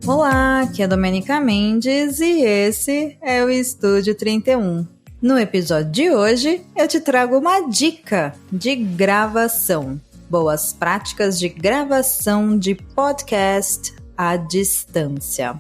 Olá, aqui é a Domenica Mendes e esse é o Estúdio 31. No episódio de hoje, eu te trago uma dica de gravação. Boas práticas de gravação de podcast à distância.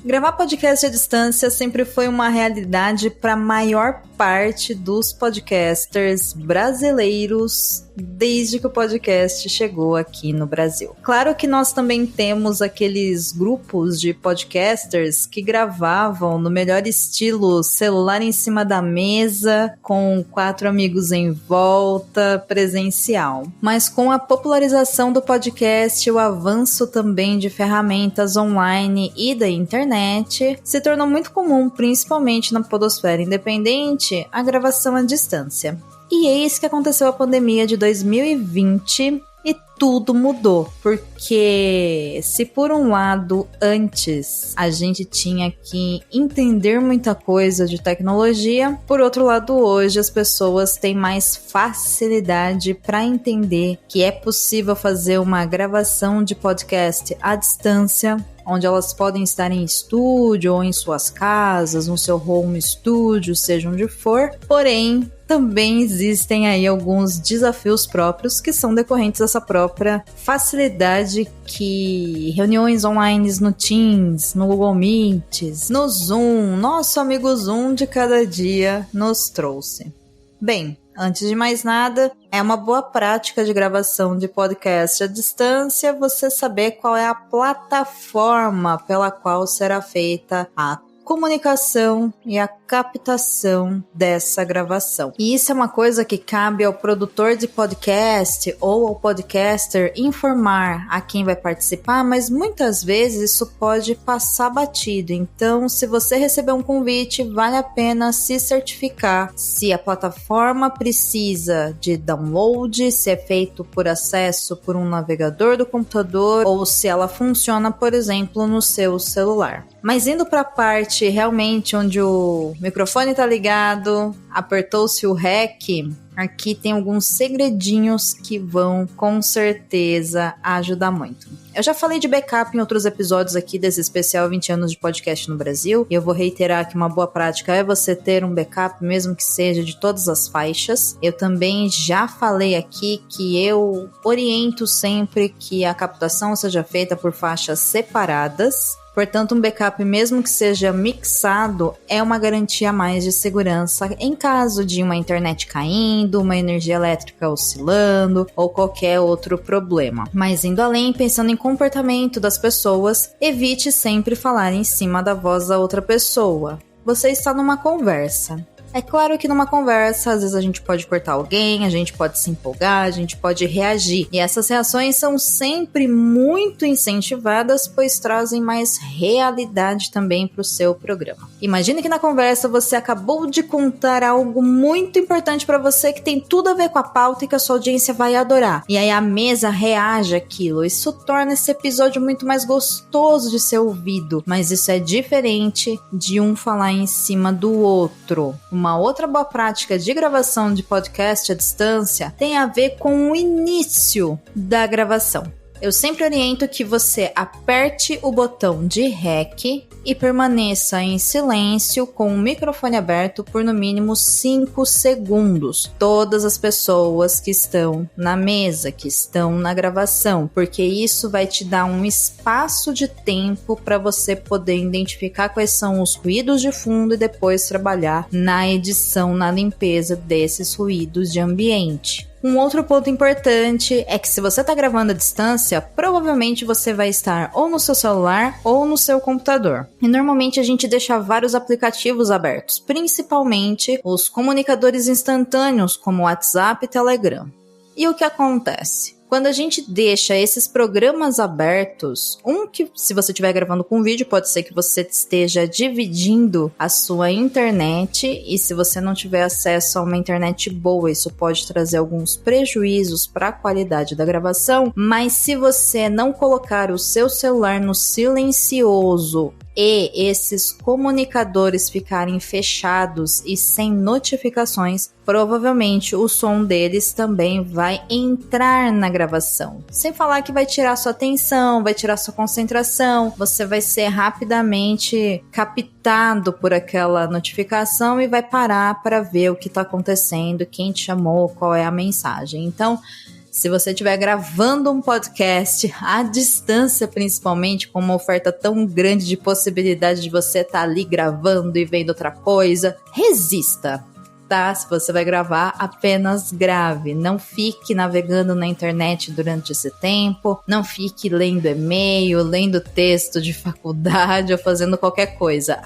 Gravar podcast à distância sempre foi uma realidade para a maior parte dos podcasters brasileiros desde que o podcast chegou aqui no Brasil. Claro que nós também temos aqueles grupos de podcasters que gravavam no melhor estilo celular em cima da mesa, com 4 amigos em volta, presencial. Mas com a popularização do podcast, o avanço também de ferramentas online e da internet, se tornou muito comum, principalmente na podosfera independente, a gravação à distância. E eis que aconteceu a pandemia de 2020 e tudo mudou, porque se por um lado antes a gente tinha que entender muita coisa de tecnologia, por outro lado hoje as pessoas têm mais facilidade para entender que é possível fazer uma gravação de podcast à distância, onde elas podem estar em estúdio ou em suas casas, no seu home studio, seja onde for. Porém, também existem aí alguns desafios próprios que são decorrentes dessa própria facilidade que reuniões online no Teams, no Google Meets, no Zoom, nosso amigo Zoom de cada dia nos trouxe. Bem, antes de mais nada, é uma boa prática de gravação de podcast à distância você saber qual é a plataforma pela qual será feita a comunicação e a captação dessa gravação. E isso é uma coisa que cabe ao produtor de podcast ou ao podcaster informar a quem vai participar, mas muitas vezes isso pode passar batido. Então, se você receber um convite, vale a pena se certificar se a plataforma precisa de download, se é feito por acesso por um navegador do computador ou se ela funciona, por exemplo, no seu celular. Mas indo para a parte realmente onde o microfone está ligado, apertou-se o REC, aqui tem alguns segredinhos que vão com certeza ajudar muito. Eu já falei de backup em outros episódios aqui desse especial 20 anos de podcast no Brasil, e eu vou reiterar que uma boa prática é você ter um backup, mesmo que seja de todas as faixas. Eu também já falei aqui que eu oriento sempre que a captação seja feita por faixas separadas. Portanto, um backup, mesmo que seja mixado, é uma garantia a mais de segurança em caso de uma internet caindo, uma energia elétrica oscilando ou qualquer outro problema. Mas indo além, pensando em comportamento das pessoas, evite sempre falar em cima da voz da outra pessoa. Você está numa conversa. É claro que numa conversa, às vezes a gente pode cortar alguém, a gente pode se empolgar, a gente pode reagir. E essas reações são sempre muito incentivadas, pois trazem mais realidade também para o seu programa. Imagine que na conversa você acabou de contar algo muito importante para você que tem tudo a ver com a pauta e que a sua audiência vai adorar. E aí a mesa reage àquilo. Isso torna esse episódio muito mais gostoso de ser ouvido. Mas isso é diferente de um falar em cima do outro. Uma outra boa prática de gravação de podcast à distância tem a ver com o início da gravação. Eu sempre oriento que você aperte o botão de REC e permaneça em silêncio com o microfone aberto por no mínimo 5 segundos. Todas as pessoas que estão na mesa, que estão na gravação, porque isso vai te dar um espaço de tempo para você poder identificar quais são os ruídos de fundo e depois trabalhar na edição, na limpeza desses ruídos de ambiente. Um outro ponto importante é que se você está gravando à distância, provavelmente você vai estar ou no seu celular ou no seu computador. E normalmente a gente deixa vários aplicativos abertos, principalmente os comunicadores instantâneos como WhatsApp e Telegram. E o que acontece? Quando a gente deixa esses programas abertos, que se você estiver gravando com vídeo, pode ser que você esteja dividindo a sua internet, e se você não tiver acesso a uma internet boa, isso pode trazer alguns prejuízos para a qualidade da gravação, mas se você não colocar o seu celular no silencioso e esses comunicadores ficarem fechados e sem notificações, provavelmente o som deles também vai entrar na gravação. Sem falar que vai tirar sua atenção, vai tirar sua concentração, você vai ser rapidamente captado por aquela notificação e vai parar para ver o que está acontecendo, quem te chamou, qual é a mensagem. Então, se você estiver gravando um podcast à distância, principalmente, com uma oferta tão grande de possibilidade de você estar ali gravando e vendo outra coisa, resista, tá? Se você vai gravar, apenas grave. Não fique navegando na internet durante esse tempo, não fique lendo e-mail, lendo texto de faculdade ou fazendo qualquer coisa.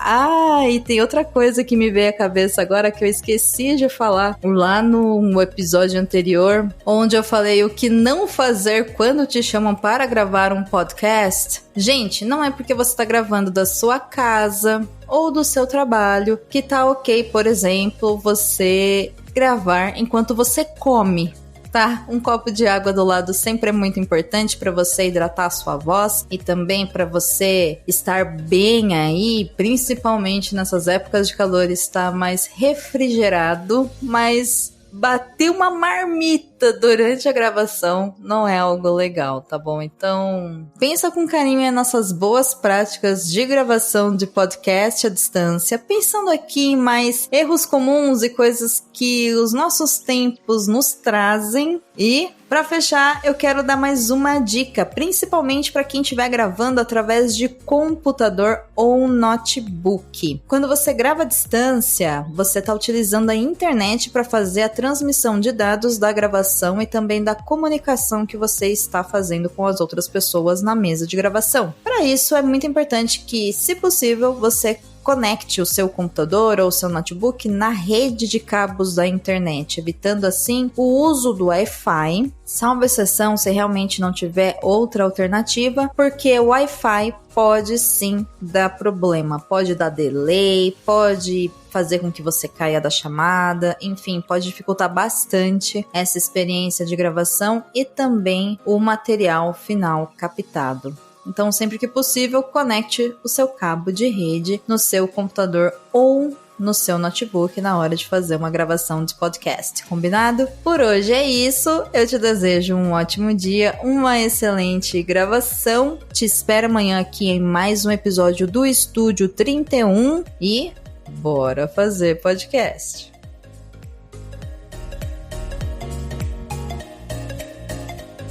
E tem outra coisa que me veio à cabeça agora que eu esqueci de falar lá no episódio anterior, onde eu falei o que não fazer quando te chamam para gravar um podcast. Gente, não é porque você está gravando da sua casa ou do seu trabalho que tá ok, por exemplo, você gravar enquanto você come, tá? Um copo de água do lado sempre é muito importante para você hidratar a sua voz e também para você estar bem aí, principalmente nessas épocas de calor, estar mais refrigerado, mas bater uma marmita durante a gravação não é algo legal, tá bom? Então, pensa com carinho em nossas boas práticas de gravação de podcast à distância, pensando aqui em mais erros comuns e coisas que os nossos tempos nos trazem. E, para fechar, eu quero dar mais uma dica, principalmente para quem estiver gravando através de computador ou notebook. Quando você grava à distância, você está utilizando a internet para fazer a transmissão de dados da gravação e também da comunicação que você está fazendo com as outras pessoas na mesa de gravação. Para isso, é muito importante que, se possível, você conecte o seu computador ou seu notebook na rede de cabos da internet, evitando assim o uso do Wi-Fi, salvo exceção se realmente não tiver outra alternativa, porque o Wi-Fi pode sim dar problema, pode dar delay, pode fazer com que você caia da chamada, enfim, pode dificultar bastante essa experiência de gravação e também o material final captado. Então, sempre que possível, conecte o seu cabo de rede no seu computador ou no seu notebook na hora de fazer uma gravação de podcast, combinado? Por hoje é isso, eu te desejo um ótimo dia, uma excelente gravação, te espero amanhã aqui em mais um episódio do Estúdio 31 e bora fazer podcast!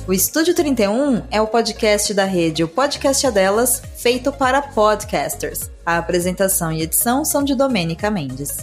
O Estúdio 31 é o podcast da rede O Podcast é Delas, feito para podcasters. A apresentação e edição são de Domênica Mendes.